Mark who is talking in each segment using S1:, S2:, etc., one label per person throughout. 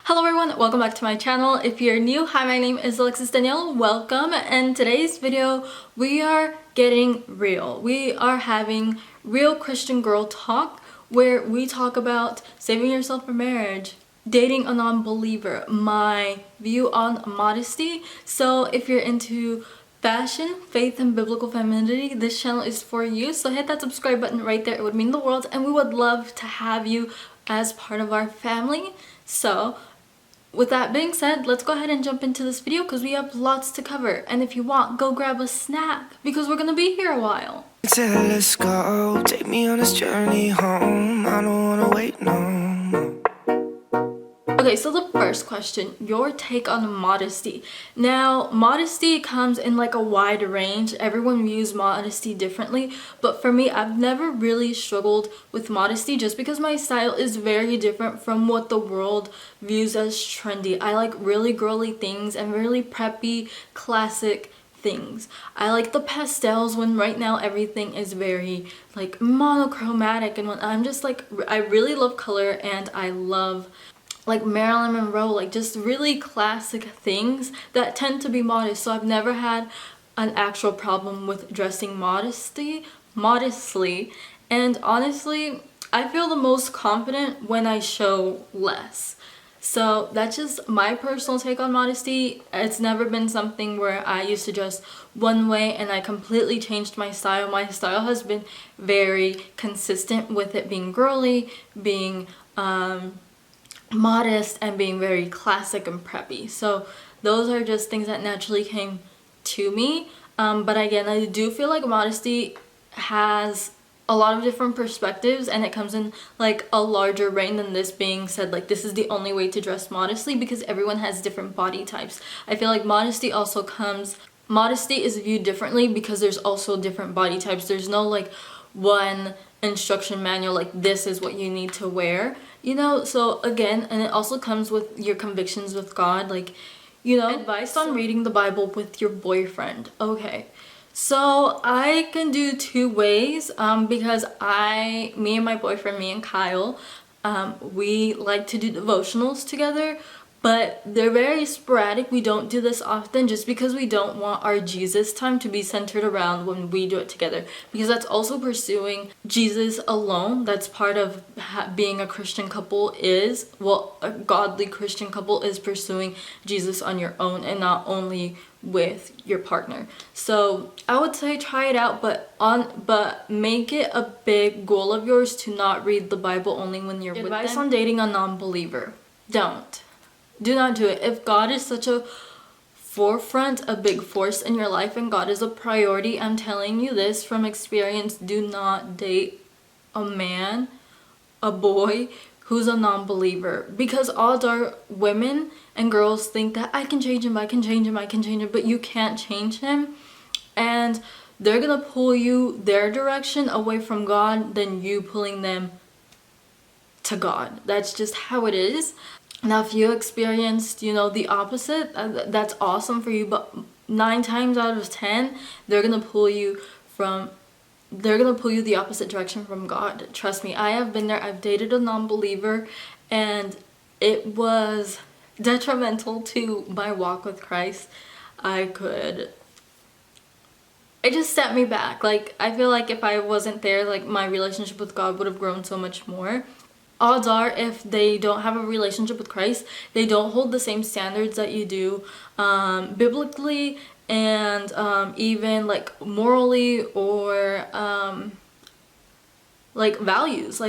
S1: Hello everyone, welcome back to my channel. If you're new, hi, my name is Alexis Danielle. Welcome. And today's video, we are getting real. We are having real Christian girl talk where we talk about saving yourself for marriage, dating a non-believer, my view on modesty. So if you're into fashion, faith, and biblical femininity, this channel is for you. So hit that subscribe button right there. It would mean the world, and we would love to have you as part of our family. So with that being said, let's go ahead and jump into this video because we have lots to cover. And if you want, go grab a snack because we're gonna be here a while.
S2: Let's go, take me on this journey home. I don't wanna wait no more.
S1: Okay, so the first question, your take on modesty. Now, modesty comes in like a wide range. Everyone views modesty differently, but for me, I've never really struggled with modesty just because my style is very different from what the world views as trendy. I like really girly things and really preppy, classic things. I like the pastels when right now everything is very like monochromatic, and when I'm just like, I really love color and I love like Marilyn Monroe, like just really classic things that tend to be modest. So I've never had an actual problem with dressing modestly. And honestly, I feel the most confident when I show less. So that's just my personal take on modesty. It's never been something where I used to dress one way and I completely changed my style. My style has been very consistent with it being girly, being modest, and being very classic and preppy. So those are just things that naturally came to me. But again, I do feel like modesty has a lot of different perspectives, and it comes in like a larger range than this being said like this is the only way to dress modestly, because everyone has different body types. I feel like modesty is viewed differently because there's also different body types. There's no like one instruction manual like this is what you need to wear, you know. So again, and it also comes with your convictions with God, like, you know, advice on reading the Bible with your boyfriend. Okay, so I can do two ways because me and my boyfriend, me and Kyle, we like to do devotionals together, but they're very sporadic. We don't do this often just because we don't want our Jesus time to be centered around when we do it together, because that's also pursuing Jesus alone. That's part of being a Christian couple is, well, a godly Christian couple is pursuing Jesus on your own and not only with your partner. So I would say try it out, but make it a big goal of yours to not read the Bible only when you're with them. Advice on dating a non-believer: do not do it. If God is such a forefront, a big force in your life, and God is a priority, I'm telling you this from experience, do not date a man, a boy who's a non-believer, because odds are women and girls think that I can change him, but you can't change him, and they're gonna pull you their direction away from God than you pulling them to God. That's just how it is. Now, if you experienced, you know, the opposite, that's awesome for you, but 9 times out of 10, they're gonna pull you the opposite direction from God. Trust me, I have been there. I've dated a non-believer, and it was detrimental to my walk with Christ. It just set me back. Like, I feel like if I wasn't there, like, my relationship with God would have grown so much more. Odds are, if they don't have a relationship with Christ, they don't hold the same standards that you do biblically, and even like morally, or like values.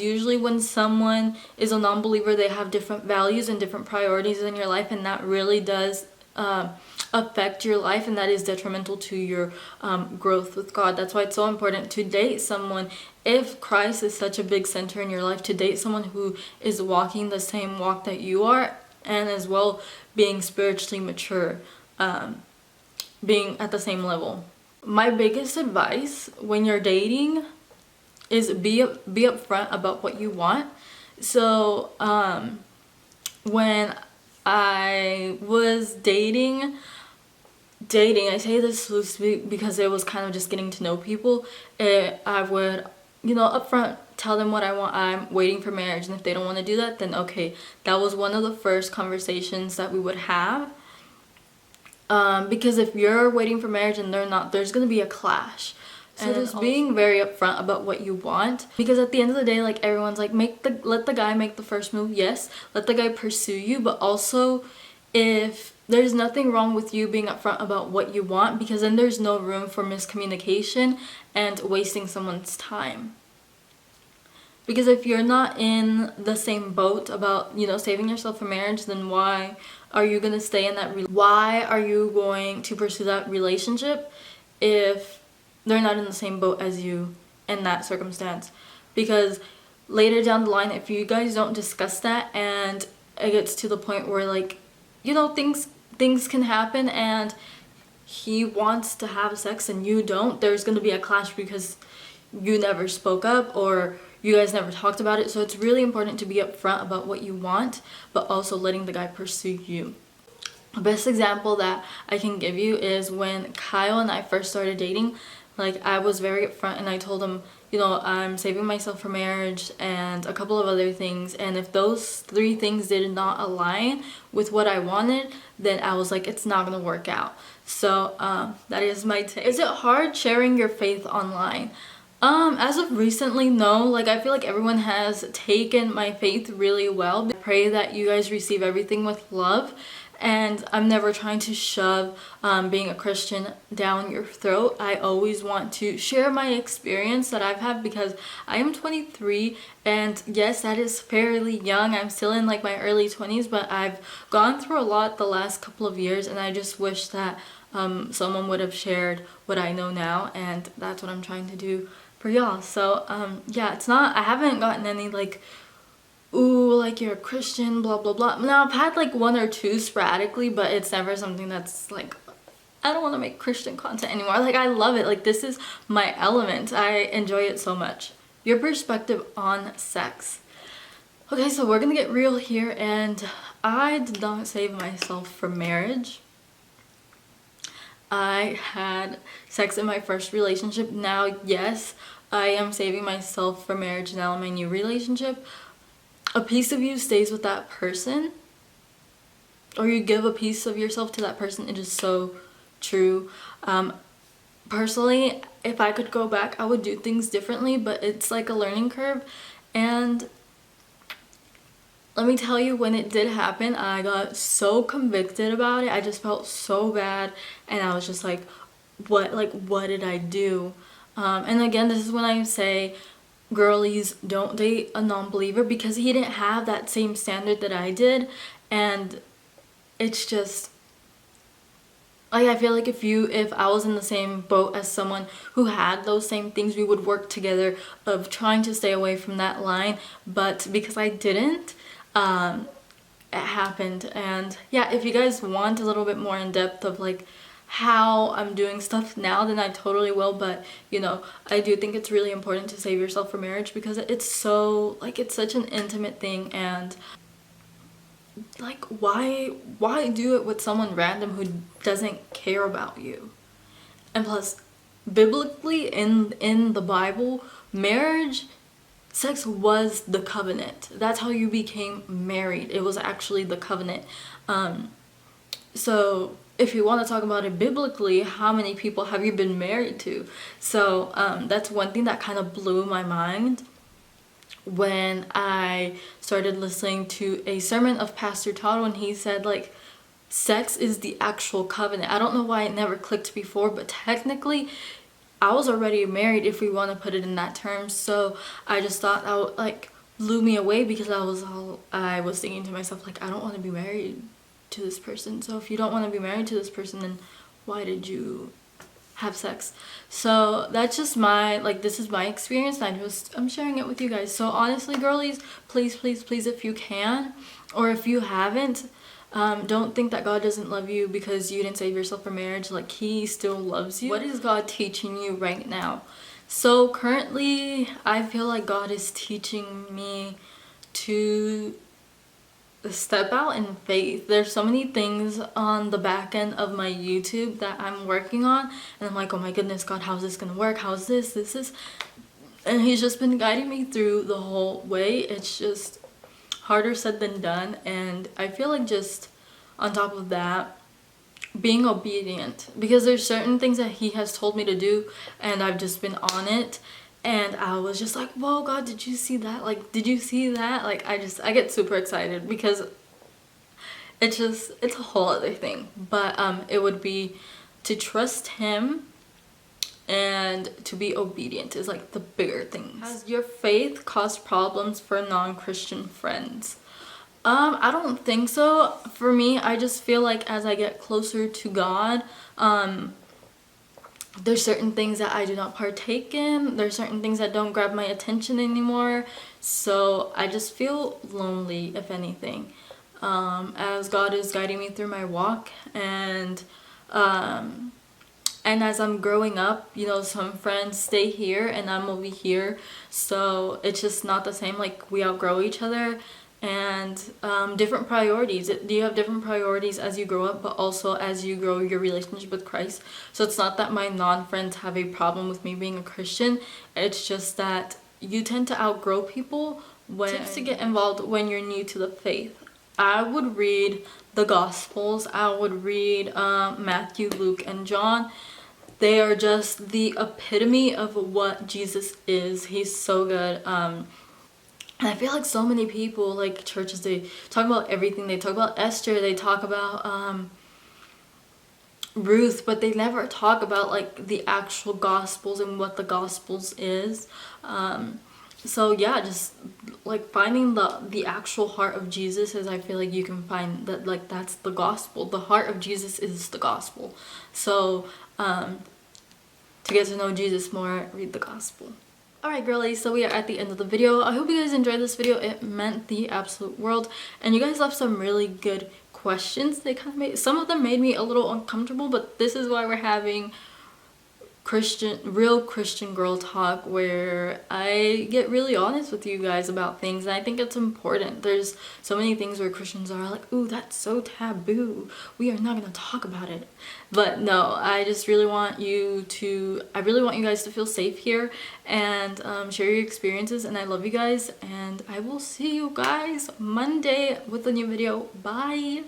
S1: Usually when someone is a non-believer, they have different values and different priorities in your life, and that really does affect your life, and that is detrimental to your growth with God. That's why it's so important to date someone, if Christ is such a big center in your life, to date someone who is walking the same walk that you are, and as well being spiritually mature, being at the same level. My biggest advice when you're dating is be upfront about what you want. So when I was dating, I say this loosely because it was kind of just getting to know people. I would you know, upfront tell them what I want. I'm waiting for marriage, and if they don't want to do that, then okay. That was one of the first conversations that we would have. Because if you're waiting for marriage and they're not, there's gonna be a clash. So just being very upfront about what you want, because at the end of the day, like, everyone's like, let the guy make the first move. Yes, let the guy pursue you, but also if there's nothing wrong with you being upfront about what you want, because then there's no room for miscommunication and wasting someone's time. Because if you're not in the same boat about, you know, saving yourself for marriage, then why are you going to stay in that why are you going to pursue that relationship if they're not in the same boat as you in that circumstance? Because later down the line, if you guys don't discuss that and it gets to the point where, like, you know, things can happen and he wants to have sex and you don't, there's going to be a clash because you never spoke up or you guys never talked about it. So it's really important to be upfront about what you want, but also letting the guy pursue you. The best example that I can give you is when Kyle and I first started dating. Like, I was very upfront and I told him, you know, I'm saving myself for marriage and a couple of other things, and if those 3 things did not align with what I wanted, then I was like, it's not gonna work out. So that is my take. Is it hard sharing your faith online? As of recently, no. Like, I feel like everyone has taken my faith really well. I pray that you guys receive everything with love, and I'm never trying to shove being a Christian down your throat. I always want to share my experience that I've had, because I am 23, and yes, that is fairly young. I'm still in like my early 20s, but I've gone through a lot the last couple of years, and I just wish that someone would have shared what I know now, and that's what I'm trying to do for y'all. So yeah, it's not, I haven't gotten any like, ooh, like, you're a Christian, blah blah blah. Now, I've had like 1 or 2 sporadically, but it's never something that's like, I don't want to make Christian content anymore. Like, I love it. Like, this is my element. I enjoy it so much. Your perspective on sex. Okay, so we're gonna get real here, and I did not save myself for marriage. I had sex in my first relationship. Now, yes, I am saving myself for marriage now in my new relationship. A piece of you stays with that person, or you give a piece of yourself to that person. It is so true. Personally, if I could go back, I would do things differently, but it's like a learning curve. And let me tell you, when it did happen, I got so convicted about it. I just felt so bad, and I was just like, what did I do? And again, this is when I say, girlies, don't date a non-believer, because he didn't have that same standard that I did. And it's just, like, I feel like if I was in the same boat as someone who had those same things, we would work together of trying to stay away from that line. But because I didn't, it happened. And yeah, if you guys want a little bit more in depth of like how I'm doing stuff now, then I totally will. But you know, I do think it's really important to save yourself for marriage, because it's so, like, it's such an intimate thing. And like, why do it with someone random who doesn't care about you? And plus, biblically, in the Bible, marriage, sex was the covenant. That's how you became married. It was actually the covenant. So if you want to talk about it biblically, how many people have you been married to? So that's one thing that kind of blew my mind when I started listening to a sermon of Pastor Todd, when he said, like, sex is the actual covenant. I don't know why it never clicked before, but technically I was already married, if we want to put it in that term. So I just thought that would, like, blew me away, because I was thinking to myself, like, I don't want to be married to this person. So if you don't want to be married to this person, then why did you have sex? So that's just my, like, this is my experience, and I'm sharing it with you guys. So honestly, girlies, please, please, please, if you can, or if you haven't, don't think that God doesn't love you because you didn't save yourself for marriage. Like, he still loves you. What is God teaching you right now? So currently, I feel like God is teaching me to step out in faith. There's so many things on the back end of my YouTube that I'm working on, and I'm like, oh my goodness, God, how's this gonna work? How's this? And he's just been guiding me through the whole way. It's just harder said than done, and I feel like just on top of that, being obedient, because there's certain things that he has told me to do and I've just been on it, and I was just like, whoa, God, did you see that? Like, did you see that? Like, I get super excited because it's a whole other thing. But it would be to trust him and to be obedient is like the bigger things. Has your faith caused problems for non-Christian friends? I don't think so. For me, I just feel like as I get closer to God, there's certain things that I do not partake in. There's certain things that don't grab my attention anymore. So I just feel lonely, if anything, as God is guiding me through my walk. And as I'm growing up, you know, some friends stay here and I'm over here. So it's just not the same. Like, we outgrow each other. And different priorities. You have different priorities as you grow up, but also as you grow your relationship with Christ. So it's not that my non-friends have a problem with me being a Christian. It's just that you tend to outgrow people. Tips to get involved when you're new to the faith. I would read the Gospels. I would read Matthew, Luke, and John. They are just the epitome of what Jesus is. He's so good. And I feel like so many people, like churches, they talk about everything. They talk about Esther, they talk about Ruth, but they never talk about like the actual Gospels and what the Gospels is. So yeah, just like finding the actual heart of Jesus is, I feel like you can find that, like, that's the gospel. The heart of Jesus is the gospel. So to get to know Jesus more, read the gospel. Alright girlies, so we are at the end of the video. I hope you guys enjoyed this video. It meant the absolute world. And you guys left some really good questions. They kind of some of them made me a little uncomfortable, but this is why we're having real Christian girl talk, where I get really honest with you guys about things, and I think it's important. There's so many things where Christians are like, ooh, that's so taboo, we are not gonna talk about it. But no, I just really want you guys to feel safe here and share your experiences, and I love you guys, and I will see you guys Monday with a new video. Bye.